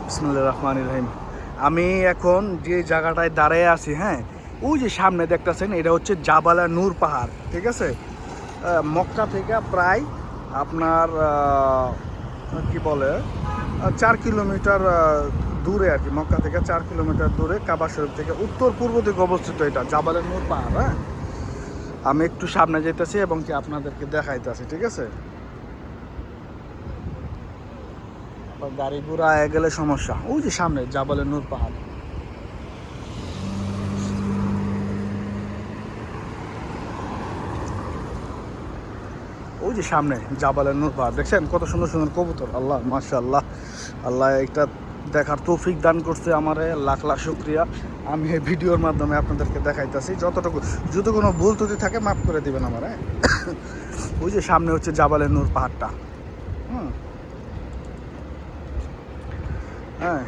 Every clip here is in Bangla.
বিসমিল্লাহির রহমানির রহিম। আমি এখন যে জায়গাটায় দাঁড়িয়ে আছি, হ্যাঁ, ওই যে সামনে দেখতেছেন, এটা হচ্ছে জাবালা নূর পাহাড়। ঠিক আছে, মক্কা থেকে প্রায় আপনার কি বলে 4 কিলোমিটার দূরে আর কি। মক্কা থেকে 4 কিলোমিটার দূরে, কাবা শরীফ থেকে উত্তর পূর্ব দিকে অবস্থিত এটা জাবালা নূর পাহাড়। হ্যাঁ, আমি একটু সামনে যেতেছি এবং কি আপনাদেরকে দেখাইতেছি। ঠিক আছে, গাড়ি ঘোড়া গেলে সমস্যা। ওই যে সামনে জাবালে নূর পাহাড়। ওই যে সামনে জাবালে নূর পাহাড়, দেখছেন কত সুন্দর সুন্দর কবুতর। আল্লাহ মাশাআল্লাহ, আল্লাহ এটা দেখার তৌফিক দান করছে আমারে, লাখ লাখ শুক্রিয়া। আমি এই ভিডিওর মাধ্যমে আপনাদেরকে দেখাইতেছি, যতটুকু যদি কোনো ভুল ত্রুটি থাকে মাফ করে দিবেন আমার। হ্যাঁ, ওই যে সামনে হচ্ছে জাবালে নূর পাহাড়টা। হুম, হ্যাঁ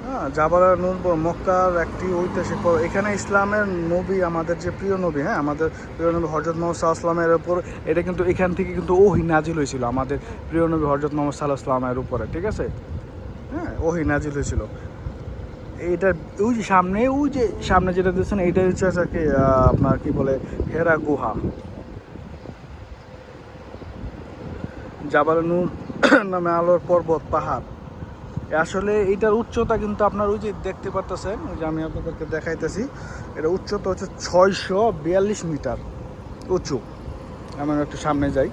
হ্যাঁ, জাবালা নূর মক্কার একটি ঐতিহাসিক। এখানে ইসলামের নবী, আমাদের যে প্রিয় নবী, হ্যাঁ, আমাদের প্রিয় নবী হযরত মুহাম্মদ সাল্লাল্লাহু আলাইহি ওয়াসাল্লামের উপর, এটা কিন্তু এখান থেকে কিন্তু ওহী নাজিল হয়েছিল আমাদের প্রিয় নবী হযরত মুহাম্মদ সাল্লাল্লাহু আলাইহি ওয়াসাল্লামের উপরে। ঠিক আছে, হ্যাঁ, ওহী নাজিল হয়েছিল। এইটা ওই যে সামনে, ওই যে সামনে যেটা দিচ্ছেন, এইটাই হচ্ছে আর কি আপনার কি বলে হেরা গুহা। জাবালা নূর নামে আলোর পর্বত পাহাড়। আসলে এইটার উচ্চতা কিন্তু আপনার ওই যে দেখতে পারতেছেন, ওই যে আমি আপনাদেরকে দেখাইতেছি, এটা উচ্চতা হচ্ছে 642 মিটার উঁচু। আমি একটু সামনে যাই।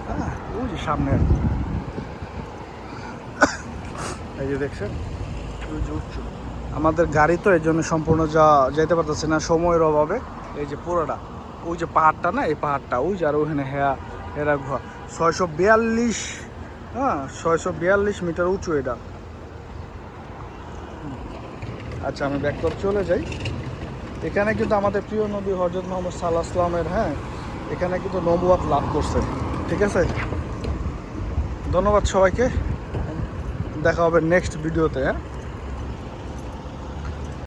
হ্যাঁ, ওই যে সামনে এই যে দেখছেন, ওই যে উচ্চ। আমাদের গাড়ি তো এই জন্য সম্পূর্ণ যেতে পারতেছে না সময়ের অভাবে। এই যে পুরোটা ওই যে পাহাড়টা না, এই পাহাড়টা ওই যে, আর ওখানে হেরা গুহা 642। হ্যাঁ, 642 মিটার উঁচু এটা। আচ্ছা, আমি ব্যাক করে চলে যাই। এখানে কিন্তু আমাদের প্রিয় নবী হযরত মুহাম্মদ সাল্লাল্লাহু আলাইহি ওয়াসাল্লামের, হ্যাঁ, এখানে কিন্তু নবুয়ত লাভ করছে। ঠিক আছে, ধন্যবাদ সবাইকে, দেখা হবে নেক্সট ভিডিওতে। হ্যাঁ।